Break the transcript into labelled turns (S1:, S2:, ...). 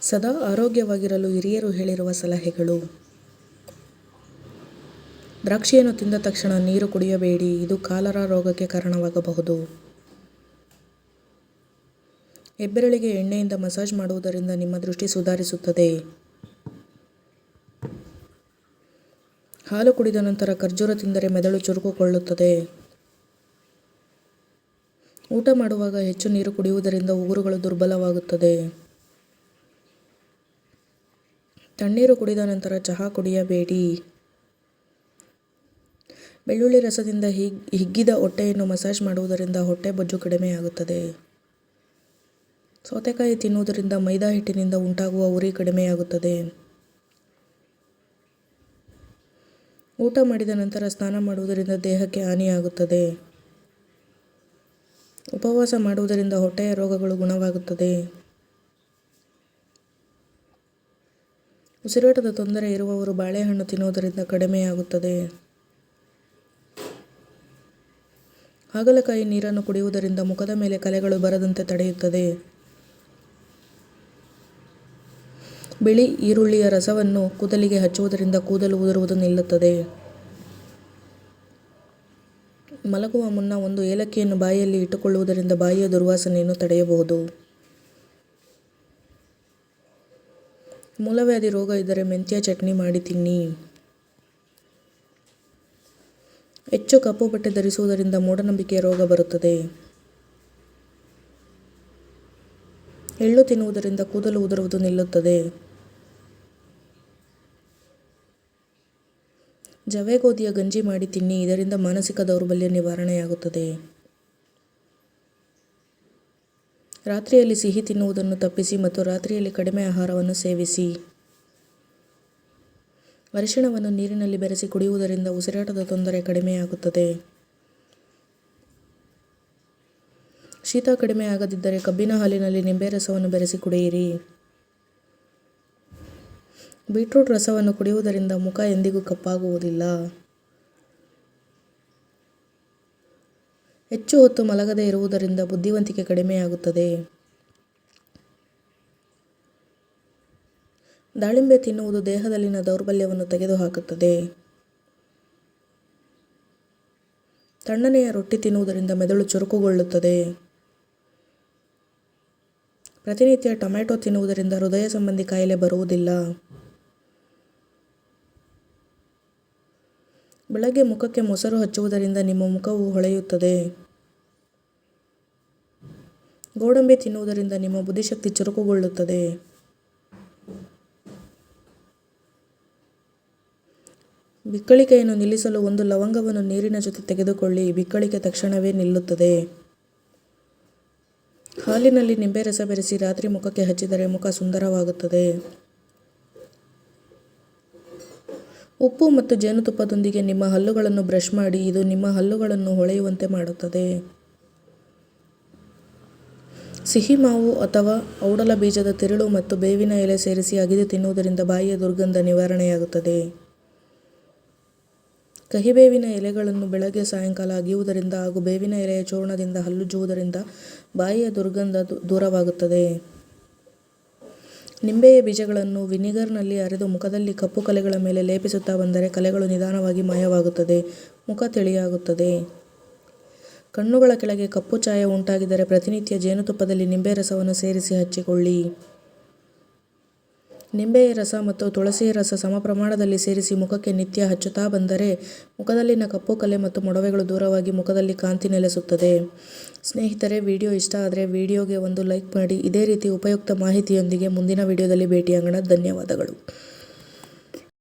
S1: ಸದಾ ಆರೋಗ್ಯವಾಗಿರಲು ಹಿರಿಯರು ಹೇಳಿರುವ ಸಲಹೆಗಳು. ದ್ರಾಕ್ಷಿಯನ್ನು ತಿಂದ ತಕ್ಷಣ ನೀರು ಕುಡಿಯಬೇಡಿ, ಇದು ಕಾಲರಾ ರೋಗಕ್ಕೆ ಕಾರಣವಾಗಬಹುದು. ಹೆಬ್ಬೆರಳಿಗೆ ಎಣ್ಣೆಯಿಂದ ಮಸಾಜ್ ಮಾಡುವುದರಿಂದ ನಿಮ್ಮ ದೃಷ್ಟಿ ಸುಧಾರಿಸುತ್ತದೆ. ಹಾಲು ಕುಡಿದ ನಂತರ ಖರ್ಜೂರ ತಿಂದರೆ ಮೆದುಳು ಚುರುಕುಗೊಳ್ಳುತ್ತದೆ. ಊಟ ಮಾಡುವಾಗ ಹೆಚ್ಚು ನೀರು ಕುಡಿಯುವುದರಿಂದ ಉಗುರುಗಳು ದುರ್ಬಲವಾಗುತ್ತದೆ. ತಣ್ಣೀರು ಕುಡಿದ ನಂತರ ಚಹಾ ಕುಡಿಯಬೇಡಿ. ಬೆಳ್ಳುಳ್ಳಿ ರಸದಿಂದ ಹಿಗ್ಗಿದ ಹೊಟ್ಟೆಯನ್ನು ಮಸಾಜ್ ಮಾಡುವುದರಿಂದ ಹೊಟ್ಟೆ ಬೊಜ್ಜು ಕಡಿಮೆಯಾಗುತ್ತದೆ. ಸೌತೆಕಾಯಿ ತಿನ್ನುವುದರಿಂದ ಮೈದಾ ಹಿಟ್ಟಿನಿಂದ ಉಂಟಾಗುವ ಉರಿ ಕಡಿಮೆಯಾಗುತ್ತದೆ. ಊಟ ಮಾಡಿದ ನಂತರ ಸ್ನಾನ ಮಾಡುವುದರಿಂದ ದೇಹಕ್ಕೆ ಹಾನಿಯಾಗುತ್ತದೆ. ಉಪವಾಸ ಮಾಡುವುದರಿಂದ ಹೊಟ್ಟೆಯ ರೋಗಗಳು ಗುಣವಾಗುತ್ತದೆ. ಉಸಿರಾಟದ ತೊಂದರೆ ಇರುವವರು ಬಾಳೆಹಣ್ಣು ತಿನ್ನುವುದರಿಂದ ಕಡಿಮೆಯಾಗುತ್ತದೆ. ಹಾಗಲಕಾಯಿ ನೀರನ್ನು ಕುಡಿಯುವುದರಿಂದ ಮುಖದ ಮೇಲೆ ಕಲೆಗಳು ಬರದಂತೆ ತಡೆಯುತ್ತದೆ. ಬಿಳಿ ಈರುಳ್ಳಿಯ ರಸವನ್ನು ಕೂದಲಿಗೆ ಹಚ್ಚುವುದರಿಂದ ಕೂದಲು ಉದುರುವುದು ನಿಲ್ಲುತ್ತದೆ. ಮಲಗುವ ಮುನ್ನ ಒಂದು ಏಲಕ್ಕಿಯನ್ನು ಬಾಯಿಯಲ್ಲಿ ಇಟ್ಟುಕೊಳ್ಳುವುದರಿಂದ ಬಾಯಿಯ ದುರ್ವಾಸನೆಯನ್ನು ತಡೆಯಬಹುದು. ಮೂಲವ್ಯಾಧಿ ರೋಗ ಇದ್ದರೆ ಮೆಂತ್ಯ ಚಟ್ನಿ ಮಾಡಿ ತಿನ್ನಿ. ಹೆಚ್ಚು ಕಪ್ಪು ಬಟ್ಟೆ ಧರಿಸುವುದರಿಂದ ಮೂಢನಂಬಿಕೆಯ ರೋಗ ಬರುತ್ತದೆ. ಎಳ್ಳು ತಿನ್ನುವುದರಿಂದ ಕೂದಲು ಉದುರುವುದು ನಿಲ್ಲುತ್ತದೆ. ಜವೆಗೋಧಿಯ ಗಂಜಿ ಮಾಡಿ ತಿನ್ನಿ, ಇದರಿಂದ ಮಾನಸಿಕ ದೌರ್ಬಲ್ಯ ನಿವಾರಣೆಯಾಗುತ್ತದೆ. ರಾತ್ರಿಯಲ್ಲಿ ಸಿಹಿ ತಿನ್ನುವುದನ್ನು ತಪ್ಪಿಸಿ ಮತ್ತು ರಾತ್ರಿಯಲ್ಲಿ ಕಡಿಮೆ ಆಹಾರವನ್ನು ಸೇವಿಸಿ. ಅರಿಶಿಣವನ್ನು ನೀರಿನಲ್ಲಿ ಬೆರೆಸಿ ಕುಡಿಯುವುದರಿಂದ ಉಸಿರಾಟದ ತೊಂದರೆ ಕಡಿಮೆಯಾಗುತ್ತದೆ. ಶೀತ ಕಡಿಮೆ ಆಗದಿದ್ದರೆ ಕಬ್ಬಿನ ಹಾಲಿನಲ್ಲಿ ನಿಂಬೆ ರಸವನ್ನು ಬೆರೆಸಿ ಕುಡಿಯಿರಿ. ಬೀಟ್ರೂಟ್ ರಸವನ್ನು ಕುಡಿಯುವುದರಿಂದ ಮುಖ ಎಂದಿಗೂ ಕಪ್ಪಾಗುವುದಿಲ್ಲ. ಹೆಚ್ಚು ಹೊತ್ತು ಮಲಗದೇ ಇರುವುದರಿಂದ ಬುದ್ಧಿವಂತಿಕೆ ಕಡಿಮೆಯಾಗುತ್ತದೆ. ದಾಳಿಂಬೆ ತಿನ್ನುವುದು ದೇಹದಲ್ಲಿನ ದೌರ್ಬಲ್ಯವನ್ನು ತೆಗೆದುಹಾಕುತ್ತದೆ. ತಣ್ಣನೆಯ ರೊಟ್ಟಿ ತಿನ್ನುವುದರಿಂದ ಮೆದುಳು ಚುರುಕುಗೊಳ್ಳುತ್ತದೆ. ಪ್ರತಿನಿತ್ಯ ಟೊಮ್ಯಾಟೊ ತಿನ್ನುವುದರಿಂದ ಹೃದಯ ಸಂಬಂಧಿ ಕಾಯಿಲೆ ಬರುವುದಿಲ್ಲ. ಬೆಳಗ್ಗೆ ಮುಖಕ್ಕೆ ಮೊಸರು ಹಚ್ಚುವುದರಿಂದ ನಿಮ್ಮ ಮುಖವು ಹೊಳೆಯುತ್ತದೆ. ಗೋಡಂಬಿ ತಿನ್ನುವುದರಿಂದ ನಿಮ್ಮ ಬುದ್ಧಿಶಕ್ತಿ ಚುರುಕುಗೊಳ್ಳುತ್ತದೆ. ಬಿಕ್ಕಳಿಕೆಯನ್ನು ನಿಲ್ಲಿಸಲು ಒಂದು ಲವಂಗವನ್ನು ನೀರಿನ ಜೊತೆ ತೆಗೆದುಕೊಳ್ಳಿ, ಬಿಕ್ಕಳಿಕೆ ತಕ್ಷಣವೇ ನಿಲ್ಲುತ್ತದೆ. ಹಾಲಿನಲ್ಲಿ ನಿಂಬೆ ರಸ ಬೆರೆಸಿ ರಾತ್ರಿ ಮುಖಕ್ಕೆ ಹಚ್ಚಿದರೆ ಮುಖ ಸುಂದರವಾಗುತ್ತದೆ. ಉಪ್ಪು ಮತ್ತು ಜೇನುತುಪ್ಪದೊಂದಿಗೆ ನಿಮ್ಮ ಹಲ್ಲುಗಳನ್ನು ಬ್ರಷ್ ಮಾಡಿ, ಇದು ನಿಮ್ಮ ಹಲ್ಲುಗಳನ್ನು ಹೊಳೆಯುವಂತೆ ಮಾಡುತ್ತದೆ. ಸಿಹಿ ಮಾವು ಅಥವಾ ಔಡಲ ಬೀಜದ ತಿರುಳು ಮತ್ತು ಬೇವಿನ ಎಲೆ ಸೇರಿಸಿ ಅಗಿದು ತಿನ್ನುವುದರಿಂದ ಬಾಯಿಯ ದುರ್ಗಂಧ ನಿವಾರಣೆಯಾಗುತ್ತದೆ. ಕಹಿಬೇವಿನ ಎಲೆಗಳನ್ನು ಬೆಳಗ್ಗೆ ಸಾಯಂಕಾಲ ಅಗಿಯುವುದರಿಂದ ಹಾಗೂ ಬೇವಿನ ಎಲೆಯ ಚೂರ್ಣದಿಂದ ಹಲ್ಲುಜ್ಜುವುದರಿಂದ ಬಾಯಿಯ ದುರ್ಗಂಧ ದೂರವಾಗುತ್ತದೆ. ನಿಂಬೆಯ ಬೀಜಗಳನ್ನು ವಿನಿಗರ್ನಲ್ಲಿ ಅರೆದು ಮುಖದಲ್ಲಿ ಕಪ್ಪು ಕಲೆಗಳ ಮೇಲೆ ಲೇಪಿಸುತ್ತಾ ಬಂದರೆ ಕಲೆಗಳು ನಿಧಾನವಾಗಿ ಮಾಯವಾಗುತ್ತದೆ, ಮುಖ ತಿಳಿಯಾಗುತ್ತದೆ. ಕಣ್ಣುಗಳ ಕೆಳಗೆ ಕಪ್ಪು ಛಾಯೆ ಉಂಟಾಗಿದ್ದರೆ ಪ್ರತಿನಿತ್ಯ ಜೇನುತುಪ್ಪದಲ್ಲಿ ನಿಂಬೆ ರಸವನ್ನು ಸೇರಿಸಿ ಹಚ್ಚಿಕೊಳ್ಳಿ. ನಿಂಬೆಯ ರಸ ಮತ್ತು ತುಳಸಿಯ ರಸ ಸಮ ಪ್ರಮಾಣದಲ್ಲಿ ಸೇರಿಸಿ ಮುಖಕ್ಕೆ ನಿತ್ಯ ಹಚ್ಚುತ್ತಾ ಬಂದರೆ ಮುಖದಲ್ಲಿನ ಕಪ್ಪು ಕಲೆ ಮತ್ತು ಮೊಡವೆಗಳು ದೂರವಾಗಿ ಮುಖದಲ್ಲಿ ಕಾಂತಿ ನೆಲೆಸುತ್ತದೆ. ಸ್ನೇಹಿತರೆ, ವಿಡಿಯೋ ಇಷ್ಟ ಆದರೆ ವಿಡಿಯೋಗೆ ಒಂದು ಲೈಕ್ ಮಾಡಿ. ಇದೇ ರೀತಿ ಉಪಯುಕ್ತ ಮಾಹಿತಿಯೊಂದಿಗೆ ಮುಂದಿನ ವಿಡಿಯೋದಲ್ಲಿ ಭೇಟಿಯಾಗೋಣ. ಧನ್ಯವಾದಗಳು.